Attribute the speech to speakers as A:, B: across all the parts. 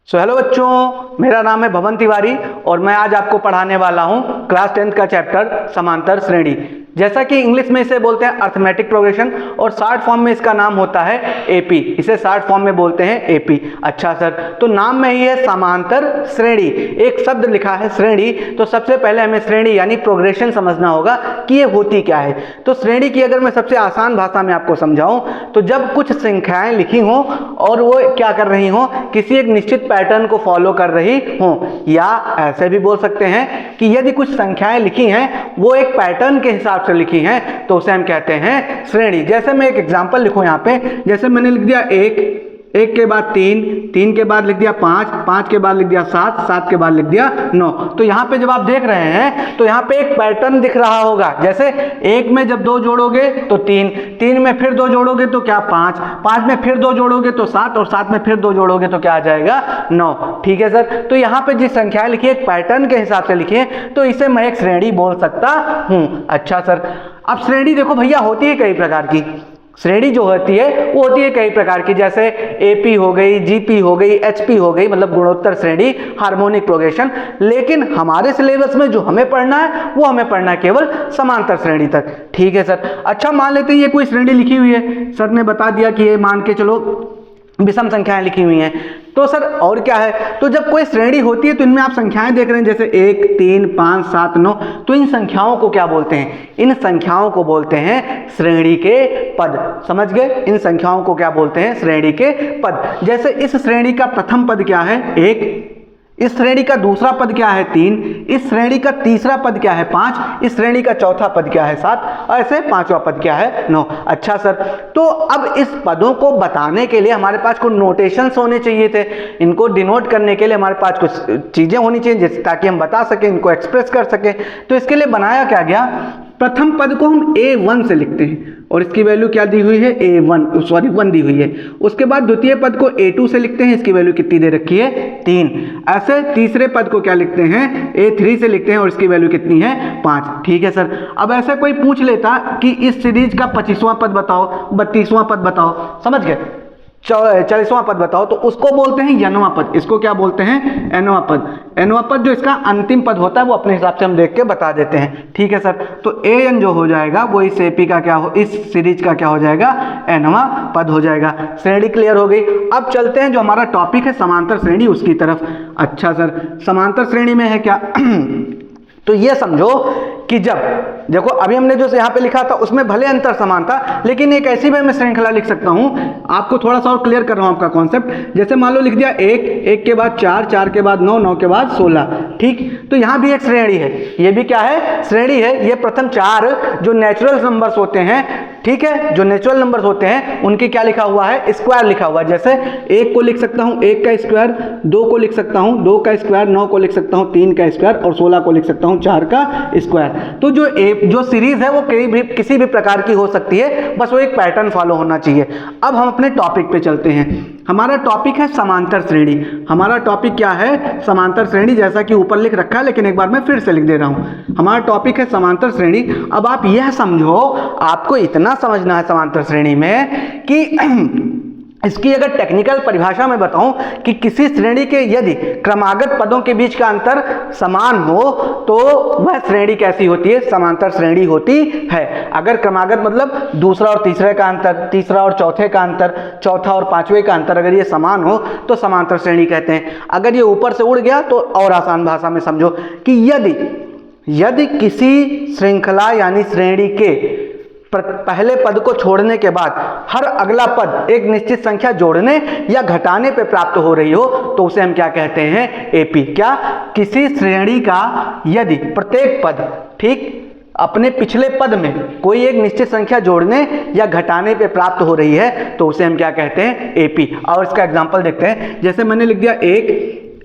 A: Hello बच्चों, मेरा नाम है भवन तिवारी और मैं आज आपको पढ़ाने वाला हूं क्लास 10th का चैप्टर समांतर श्रेणी। जैसा कि इंग्लिश में इसे बोलते हैं अर्थमेटिक प्रोग्रेशन और शॉर्ट फॉर्म में इसका नाम होता है एपी। इसे शॉर्ट फॉर्म में बोलते हैं एपी। अच्छा सर, तो नाम में ही है समांतर श्रेणी, एक शब्द लिखा है श्रेणी, तो सबसे पहले हमें श्रेणी यानी प्रोग्रेशन समझना होगा कि ये होती क्या है। तो श्रेणी की अगर मैं सबसे आसान भाषा में आपको समझाऊं तो जब कुछ संख्याएं लिखी हों और वो क्या कर रही हों, किसी एक निश्चित पैटर्न को फॉलो कर रही हों, या ऐसे भी बोल सकते हैं कि यदि कुछ संख्याएं लिखी हैं वो एक पैटर्न के हिसाब से लिखी हैं तो उसे हम कहते हैं श्रेणी। जैसे मैं एक एग्जांपल लिखूं यहाँ पे, जैसे मैंने लिख दिया एक के बाद तीन के बाद लिख दिया पाँच के बाद लिख दिया सात के बाद लिख दिया 9। तो यहाँ पे जब आप देख रहे हैं तो यहाँ पे एक पैटर्न दिख रहा होगा। जैसे एक में जब 2 जोड़ोगे तो 3 में फिर 2 जोड़ोगे तो क्या 5 में फिर 2 जोड़ोगे तो 7 और 7 में फिर 2 जोड़ोगे तो क्या आ जाएगा 9। ठीक है सर, तो यहाँ पे जिस संख्या लिखी है एक पैटर्न के हिसाब से लिखी है तो इसे मैं एक श्रेणी बोल सकता हूँ। अच्छा सर, अब श्रेणी देखो भैया होती है कई प्रकार की। श्रेणी जो होती है वो होती है कई प्रकार की, जैसे एपी हो गई, जीपी हो गई, एचपी हो गई, मतलब गुणोत्तर श्रेणी, हार्मोनिक प्रोग्रेशन। लेकिन हमारे सिलेबस में जो हमें पढ़ना है वो हमें पढ़ना है केवल समांतर श्रेणी तक। ठीक है सर। अच्छा, मान लेते हैं ये कोई श्रेणी लिखी हुई है, सर ने बता दिया कि ये मान के चलो विषम संख्याएं लिखी हुई हैं। तो सर और क्या है, तो जब कोई श्रेणी होती है तो इनमें आप संख्याएं देख रहे हैं जैसे 1, 3, 5, 7, 9, तो इन संख्याओं को क्या बोलते हैं? इन संख्याओं को बोलते हैं श्रेणी के पद। समझ गए? इन संख्याओं को क्या बोलते हैं? श्रेणी के पद। जैसे इस श्रेणी का प्रथम पद क्या है? 1, इस श्रेणी का दूसरा पद क्या है? 3, इस श्रेणी का तीसरा पद क्या है? 5, इस श्रेणी का चौथा पद क्या है? 7, और ऐसे पांचवा पद क्या है? 9। अच्छा सर, तो अब इस पदों को बताने के लिए हमारे पास कुछ नोटेशंस होने चाहिए थे। इनको डिनोट करने के लिए हमारे पास कुछ चीजें होनी चाहिए ताकि हम बता सकें, इनको एक्सप्रेस कर सकें। तो इसके लिए बनाया क्या गया, प्रथम पद को हम A1 से लिखते हैं और इसकी वैल्यू क्या दी हुई है? 1 दी हुई है। उसके बाद द्वितीय पद को A2 से लिखते हैं, इसकी वैल्यू कितनी दे रखी है? 3। ऐसे तीसरे पद को क्या लिखते हैं? A3 से लिखते हैं और इसकी वैल्यू कितनी है? 5। ठीक है सर। अब ऐसे कोई पूछ लेता कि इस सीरीज का 25वां पद बताओ, 32वां पद बताओ, समझ गए, 40वां पद बताओ, तो उसको बोलते हैं n वां पद। इसको क्या बोलते हैं? n वां पद। n वां पद जो इसका अंतिम पद होता है वो अपने हिसाब से हम देख के बता देते हैं। ठीक है सर, तो an जो हो जाएगा वो इस एपी का क्या हो, इस सीरीज का क्या हो जाएगा? n वां पद हो जाएगा। श्रेणी क्लियर हो गई। अब चलते हैं जो हमारा टॉपिक है समांतर श्रेणी उसकी तरफ। अच्छा सर, समांतर श्रेणी में है क्या तो ये समझो कि जब देखो अभी हमने जो यहाँ पे लिखा था उसमें भले अंतर समान था, लेकिन एक ऐसी मैं श्रृंखला लिख सकता हूँ, आपको थोड़ा सा और क्लियर कर रहा हूँ आपका कॉन्सेप्ट। जैसे मान लो लिख दिया 1 के बाद 4 के बाद 9 के बाद 16। ठीक, तो यहाँ भी एक श्रेणी है, ये भी क्या है? श्रेणी है। ये प्रथम 4 जो नेचुरल नंबर्स होते हैं, ठीक है, जो नेचुरल नंबर्स होते हैं उनके क्या लिखा हुआ है? स्क्वायर लिखा हुआ है। जैसे 1 को लिख सकता हूँ 1 का स्क्वायर, 2 को लिख सकता हूँ 2 का स्क्वायर, 9 को लिख सकता हूँ 3 का स्क्वायर और 16 को लिख सकता हूँ 4 का स्क्वायर। तो जो सीरीज है वो किसी भी प्रकार की हो सकती है, बस वो एक पैटर्न फॉलो होना चाहिए। अब हम अपने टॉपिक पे चलते हैं। हमारा टॉपिक है समांतर श्रेणी। हमारा टॉपिक क्या है? समांतर श्रेणी, जैसा कि ऊपर लिख रखा है, लेकिन एक बार मैं फिर से लिख दे रहा हूं। हमारा टॉपिक है समांतर श्रेणी। अब आप यह समझो, आपको इतना समझना है समांतर श्रेणी में कि इसकी अगर टेक्निकल परिभाषा में बताऊं कि किसी श्रेणी के यदि क्रमागत पदों के बीच का अंतर समान हो तो वह श्रेणी कैसी होती है? समांतर श्रेणी होती है। अगर क्रमागत मतलब दूसरा और तीसरे का अंतर, तीसरा और चौथे का अंतर, चौथा और पांचवें का अंतर, अगर ये समान हो तो समांतर श्रेणी कहते हैं। अगर ये ऊपर से उड़ गया तो और आसान भाषा में समझो कि यदि किसी श्रृंखला यानी श्रेणी के पहले पद को छोड़ने के बाद हर अगला पद एक निश्चित संख्या जोड़ने या घटाने पे प्राप्त हो रही हो तो उसे हम क्या कहते हैं? एपी। क्या? किसी श्रेणी का यदि प्रत्येक पद, ठीक, अपने पिछले पद में कोई एक निश्चित संख्या जोड़ने या घटाने पे प्राप्त हो रही है तो उसे हम क्या कहते हैं? एपी। और इसका एग्जांपल देखते हैं। जैसे मैंने लिख दिया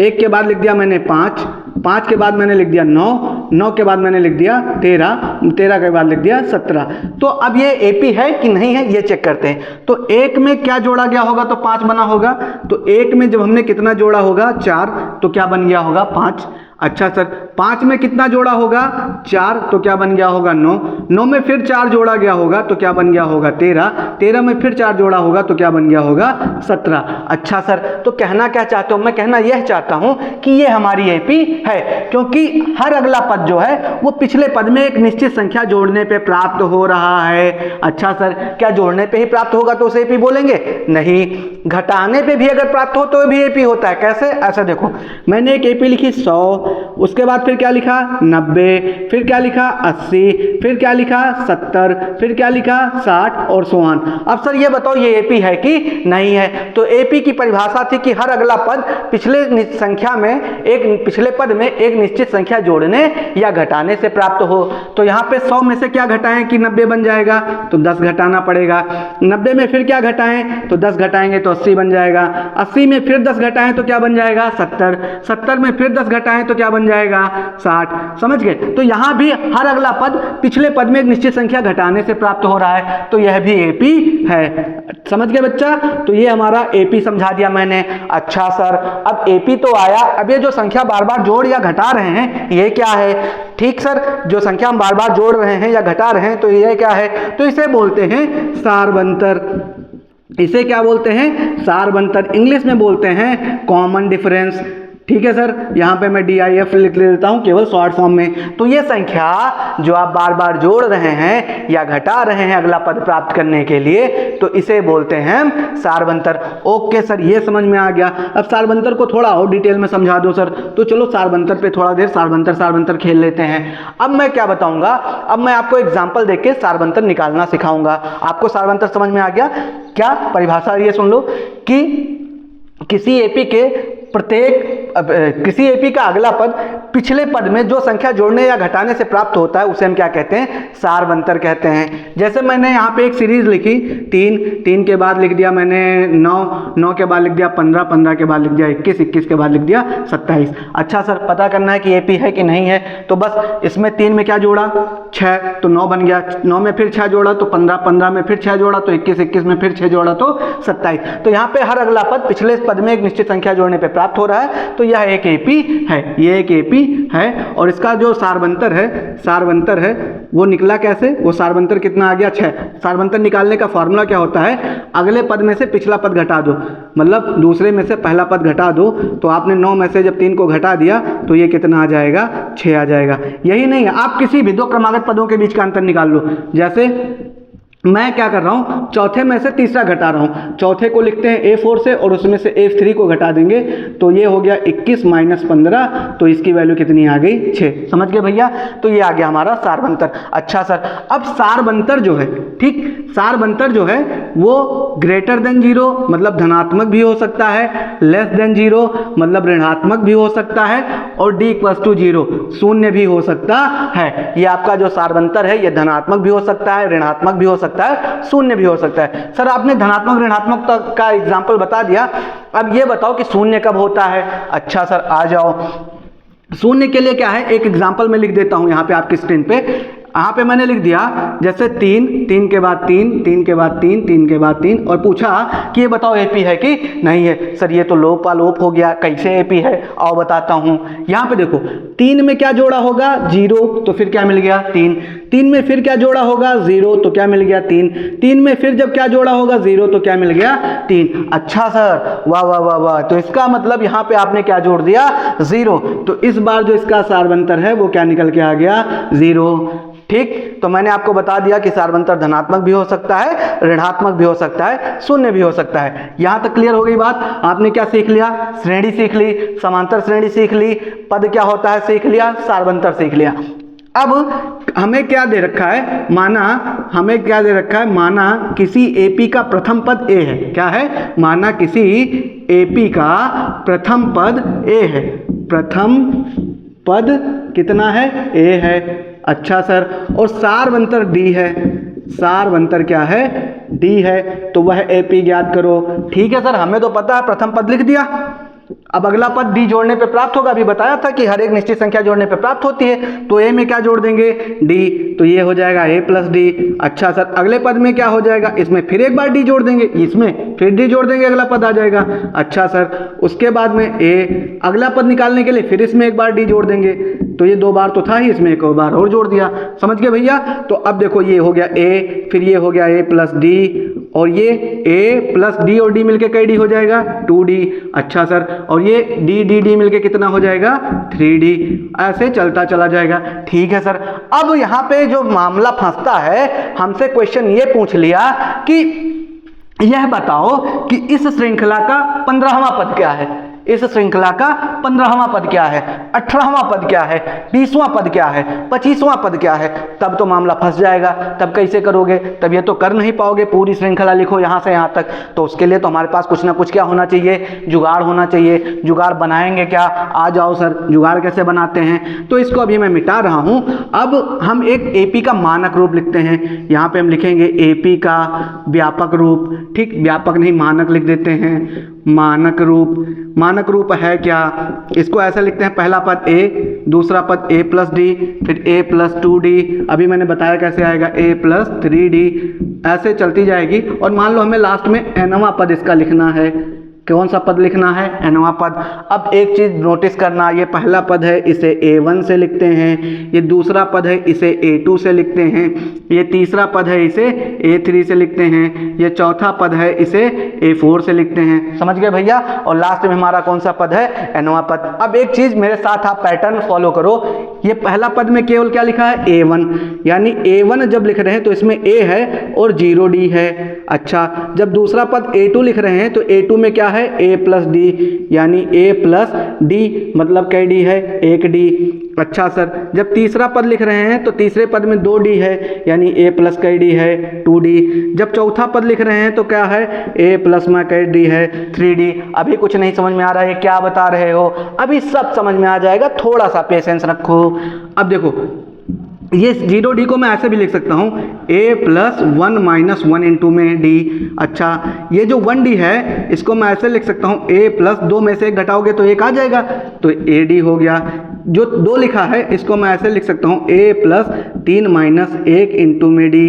A: 1 के बाद लिख दिया मैंने 5 के बाद मैंने लिख दिया 9 के बाद मैंने लिख दिया 13 के बाद लिख दिया 17। तो अब ये एपी है कि नहीं है ये चेक करते हैं। तो 1 में क्या जोड़ा गया होगा तो 5 बना होगा। तो 1 में जब हमने कितना जोड़ा होगा? 4, तो क्या बन गया होगा? 5। अच्छा सर, 5 में कितना जोड़ा होगा? 4, तो क्या बन गया होगा? 9। 9 में फिर 4 जोड़ा गया होगा तो क्या बन गया होगा? 13। 13 में फिर 4 जोड़ा होगा तो क्या बन गया होगा? 17। अच्छा सर, तो कहना क्या चाहते हो? मैं कहना यह चाहता हूं कि ये हमारी एपी है, क्योंकि हर अगला पद जो है वो पिछले पद में एक निश्चित संख्या जोड़ने पे प्राप्त हो रहा है। अच्छा सर, क्या जोड़ने पे ही प्राप्त होगा तो उसे एपी बोलेंगे? नहीं, घटाने पे भी अगर प्राप्त हो तो भी एपी होता है। कैसे? ऐसा देखो, मैंने एक एपी लिखी 100, उसके बाद फिर क्या लिखा? 90, फिर क्या लिखा? 80, फिर क्या लिखा? 70, फिर क्या लिखा? 60 और सो ऑन। अब सर ये बताओ ये एपी है कि नहीं है? तो एपी की परिभाषा थी कि हर अगला पद पिछले संख्या में पिछले पद में एक निश्चित संख्या जोड़ने या घटाने से प्राप्त हो। तो यहाँ पे 100 में से क्या घटाएं कि 90 बन जाएगा? तो 10 घटाना पड़ेगा। 90 में फिर क्या घटाएं? तो 10 घटाएंगे तो 80 बन जाएगा। 80 में फिर 10 घटाएं तो क्या बन जाएगा? 70। 70 में फिर 10 घटाएं तो क्या बन जाएगा? 60। समझ गए? तो यहाँ भी हर अगला पद पिछले पद में एक निश्चित संख्या घटाने से प्राप्त हो रहा है, तो यह भी एपी है। समझ गए बच्चा? तो ये हमारा एपी समझा दिया मैंने। अच्छा सर, अब एपी तो आया, अब ये जो संख्या बार बार जोड़ या घटा रहे हैं ये क्या है? ठीक सर, जो संख्या हम बार बार जोड़ रहे हैं या घटा रहे हैं तो ये क्या है? तो इसे बोलते हैं सारबंतर। इसे क्या बोलते हैं? सारबंतर। इंग्लिश में बोलते हैं कॉमन डिफरेंस। ठीक है सर, यहाँ पे मैं DIF लिख लेता हूँ केवल शॉर्ट फॉर्म में। तो ये संख्या जो आप बार बार जोड़ रहे हैं या घटा रहे हैं अगला पद प्राप्त करने के लिए, तो इसे बोलते हैं सारबंतर। ओके सर, ये समझ में आ गया। अब सारबंतर को थोड़ा और डिटेल में समझा दो सर। तो चलो सारबंतर पे थोड़ा देर सारबंतर खेल लेते हैं। अब मैं क्या बताऊंगा? अब मैं आपको एग्जाम्पल देख के सारबंतर निकालना सिखाऊंगा। आपको सारबंतर समझ में आ गया? क्या परिभाषा? ये सुन लो कि किसी एपी का अगला पद पिछले पद में जो संख्या जोड़ने या घटाने से प्राप्त होता है उसे हम क्या कहते हैं? सारबंतर कहते हैं। जैसे मैंने यहाँ पे एक सीरीज लिखी 3 के बाद लिख दिया मैंने 9 के बाद लिख दिया 15 के बाद लिख दिया 21 के बाद लिख दिया 27। अच्छा सर, पता करना है कि एपी है कि नहीं है, तो बस इसमें 3 में क्या जोड़ा? 6, तो 9 बन गया। 9 में फिर 6 जोड़ा तो 15 में फिर 6 जोड़ा तो 21 में फिर 6 जोड़ा तो 27। तो यहाँ पे हर अगला पद पिछले पद में एक निश्चित संख्या जोड़ने पे प्राप्त हो रहा है, तो यह एक एपी है। ये एक एपी है। और इसका जो सारबंतर है वो निकला कैसे? वो सारबंतर कितना आ गया? 6। सारबंतर निकालने का फॉर्मूला क्या होता है? अगले पद में से पिछला पद घटा दो, मतलब दूसरे में से पहला पद घटा दो। तो आपने 9 में से जब 3 को घटा दिया तो ये कितना आ जाएगा? 6 आ जाएगा। यही नहीं है, आप किसी भी दो क्रमागत पदों के बीच का अंतर निकाल लो। जैसे मैं क्या कर रहा हूँ? चौथे में से तीसरा घटा रहा हूँ। चौथे को लिखते हैं A4 से और उसमें से F3 को घटा देंगे तो ये हो गया 21 - 15, तो इसकी वैल्यू कितनी आ गई? 6। समझ गए भैया? तो ये आ गया हमारा सारबंतर। अच्छा सर, अब सारबंतर जो है, ठीक, सारबंतर जो है वो ग्रेटर देन 0 मतलब धनात्मक भी हो सकता है, लेस देन 0 मतलब ऋणात्मक भी हो सकता है, और D = 0 शून्य भी हो सकता है। ये आपका जो सारबंतर है ये धनात्मक भी हो सकता है, ऋणात्मक भी हो सकता है, शून्य भी हो सकता है। सर आपने धनात्मक ऋणात्मक का एग्जाम्पल बता दिया, अब ये बताओ कि शून्य कब होता है? अच्छा सर, आ जाओ। शून्य के लिए क्या है, एक एग्जाम्पल मैं लिख देता हूं यहाँ पे आपकी स्क्रीन पे। यहाँ पे मैंने लिख दिया जैसे 3 के बाद 3 के बाद 3 के बाद 3, और पूछा कि ये बताओ एपी है कि नहीं है। सर ये तो लोपालोप हो गया, कैसे एपी है? आओ बताता हूँ। यहाँ पे देखो 3 में क्या जोड़ा होगा? 0, तो फिर क्या मिल गया? 3। 3 में फिर क्या जोड़ा होगा? 0, तो क्या मिल गया? 3। 3 में फिर जब क्या जोड़ा होगा? 0, तो क्या मिल गया? 3। अच्छा सर, वाह वाह वाह वाह। तो इसका मतलब यहाँ पे आपने क्या जोड़ दिया? 0। तो इस बार जो इसका सारबंतर है वो क्या निकल के आ गया? 0। ठीक, तो मैंने आपको बता दिया कि सारबंतर धनात्मक भी हो सकता है, ऋणात्मक भी हो सकता है, शून्य भी हो सकता है। यहां तक क्लियर हो गई बात? आपने क्या सीख लिया? श्रेणी सीख ली, समांतर श्रेणी सीख ली, पद क्या होता है सीख लिया, सारबंतर सीख लिया। अब हमें क्या दे रखा है? माना किसी एपी का प्रथम पद ए है। क्या है? माना किसी एपी का प्रथम पद ए है। प्रथम पद कितना है? ए है। अच्छा सर, और सारबंतर D है। सारबंतर क्या है? D है। तो वह एपी ज्ञात करो। ठीक है सर, हमें तो पता है, प्रथम पद लिख दिया। अब अगला पद डी जोड़ने पे प्राप्त होगा, अभी बताया था कि हर एक निश्चित संख्या जोड़ने पे प्राप्त होती है। तो ए में क्या जोड़ देंगे, डी, तो ये हो जाएगा ए प्लस डी। अच्छा सर, अगले पद में क्या हो जाएगा, इसमें फिर एक बार डी जोड़ देंगे, इसमें फिर डी जोड़ देंगे, अगला पद आ जाएगा। अच्छा सर, उसके बाद में ए, अगला पद निकालने के लिए फिर इसमें एक बार डी जोड़ देंगे, तो ये 2 बार तो था ही, इसमें एक और बार और जोड़ दिया। समझ गए भैया। तो अब देखो ये हो गया ए, फिर ये हो गया ए प्लस डी, और ये a प्लस डी और डी मिलके कई डी हो जाएगा, 2d। अच्छा सर, और ये डी डी डी मिलके कितना हो जाएगा, 3d। ऐसे चलता चला जाएगा। ठीक है सर। अब यहाँ पे जो मामला फंसता है, हमसे क्वेश्चन ये पूछ लिया कि यह बताओ कि इस श्रृंखला का 15वां पद क्या है, इस श्रृंखला का 15वां पद क्या है, 18वां पद क्या है, 20वां पद क्या है, 25वां पद क्या है। तब तो मामला फंस जाएगा। तब कैसे करोगे, तब ये तो कर नहीं पाओगे, पूरी श्रृंखला लिखो यहाँ से यहाँ तक। तो उसके लिए तो हमारे पास कुछ ना कुछ क्या होना चाहिए, जुगाड़ होना चाहिए। जुगाड़ बनाएंगे क्या, आ जाओ सर, जुगाड़ कैसे बनाते हैं। तो इसको अभी मैं मिटा रहा हूँ। अब हम एक एपी का मानक रूप लिखते हैं। यहाँ पे हम लिखेंगे एपी का व्यापक रूप। ठीक, व्यापक नहीं मानक लिख देते हैं, मानक रूप। मानक रूप है क्या, इसको ऐसे लिखते हैं, पहला पद ए, दूसरा पद ए प्लस डी, फिर ए प्लस 2d। अभी मैंने बताया कैसे आएगा, ए प्लस 3d। ऐसे चलती जाएगी। और मान लो हमें लास्ट में nवां पद इसका लिखना है। कौन सा पद लिखना है, nवां पद। अब एक चीज नोटिस करना, ये पहला पद है, इसे a1 से लिखते हैं। ये दूसरा पद है, इसे a2 से लिखते हैं। ये तीसरा पद है, इसे a3 से लिखते हैं। ये चौथा पद है, इसे a4 से लिखते हैं। समझ गए भैया। और लास्ट में हमारा कौन सा पद है, nवां पद। अब एक चीज मेरे साथ आप पैटर्न फॉलो करो। ये पहला पद में केवल क्या लिखा है, a1, यानी a1 जब लिख रहे हैं तो इसमें a है और 0d है। अच्छा, जब दूसरा पद a2 लिख रहे हैं तो a2 में क्या है, a प्लस डी, यानी a प्लस डी, मतलब कै डी है, 1d। अच्छा सर, जब तीसरा पद लिख रहे हैं तो तीसरे पद में 2d है, यानी a प्लस कै डी है, 2d। जब चौथा पद लिख रहे हैं तो क्या है, a प्लस में कै डी है, 3d। अभी कुछ नहीं समझ में आ रहा है, क्या बता रहे हो, अभी सब समझ में आ जाएगा, थोड़ा सा पेशेंस रखो। अब देखो, ये 0d को मैं ऐसे भी लिख सकता हूँ, a प्लस 1 माइनस 1 इंटू में d। अच्छा, ये जो 1d है इसको मैं ऐसे लिख सकता हूँ, a प्लस 2 में से एक घटाओगे तो 1 आ जाएगा, तो ad हो गया। जो 2 लिखा है इसको मैं ऐसे लिख सकता हूँ, a प्लस 3 माइनस 1 इंटू में d।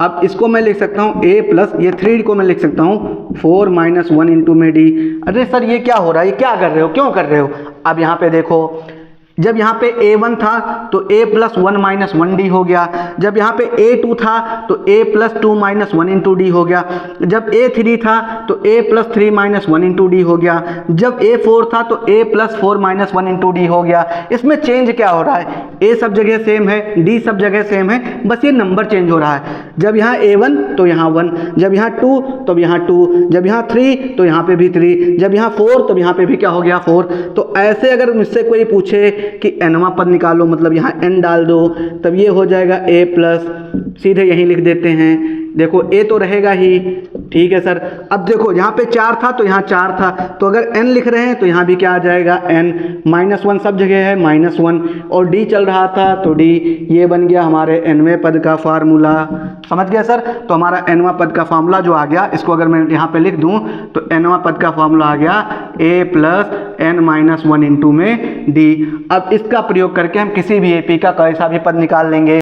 A: अब इसको मैं लिख सकता हूँ a प्लस, ये 3 को मैं लिख सकता हूँ 4 माइनस 1 इंटू में d। अरे सर ये क्या हो रहा है, ये क्या कर रहे हो, क्यों कर रहे हो। अब यहाँ पे देखो, जब यहाँ पे a1 था तो a प्लस 1 माइनस 1d हो गया। जब यहाँ पे a2 था तो a plus 2 minus 1 into D हो गया। जब a3 था तो a plus 3 minus 1 into D हो गया। जब a4 था तो a plus 4 minus 1 into D हो गया। इसमें चेंज क्या हो रहा है, a सब जगह सेम है, d सब जगह सेम है, बस ये नंबर चेंज हो रहा है। जब यहाँ a1 तो यहाँ 1, जब यहाँ 2 तो यहाँ 2, जब यहाँ 3 तो यहाँ पे भी 3, जब यहाँ 4 तो यहाँ पे भी क्या हो गया 4। तो ऐसे अगर मुझसे कोई पूछे कि nवां पद निकालो, मतलब यहाँ n डाल दो, तब ये हो जाएगा a प्लस, सीधे यहीं लिख देते हैं। देखो a तो रहेगा ही, ठीक है सर। अब देखो यहाँ पे 4 था तो यहाँ 4 था, तो अगर n लिख रहे हैं तो यहाँ भी क्या आ जाएगा n, -1 सब जगह है -1, और d चल रहा था तो d, ये बन गया हमारे nवें पद का फार्मूला। समझ गया सर। तो हमारा nवां पद का फार्मूला जो आ गया, इसको अगर मैं यहाँ पे लिख दूँ तो nवां पद का फार्मूला आ गया a plus n minus 1 into में d। अब इसका प्रयोग करके हम किसी भी एपी का कैसा भी पद निकाल लेंगे।